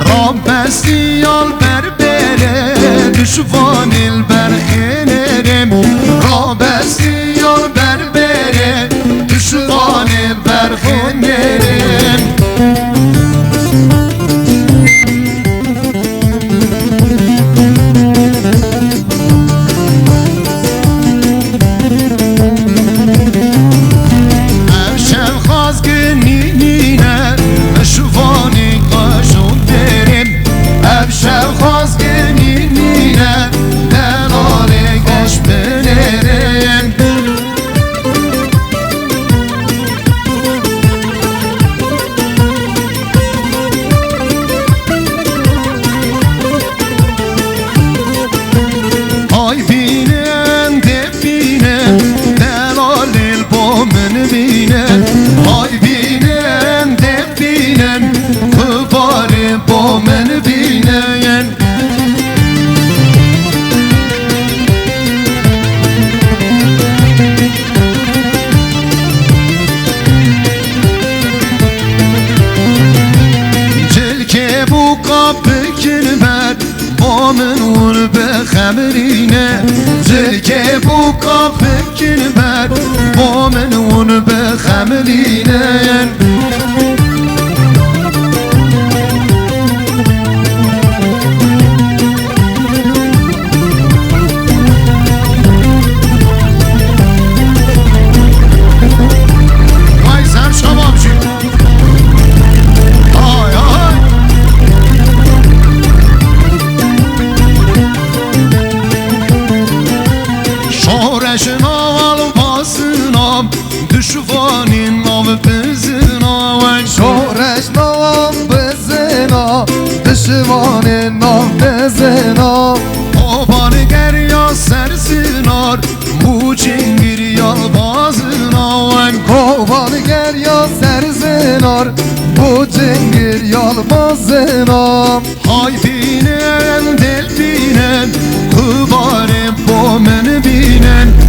رابستی البربره düşvan البرخنرم رابستی البربره düşvan البرخنرم خمرینه زرکه بو کافر کلمر با من اون به خمرینه düşvanın av bizina şoreş navam bizina düşvanın av bizina oban gerya sersinar bu çingir yalbazına kovan gerya sersinar bu çingir yalbazına hayfinen delfinen kıvarım bu men binen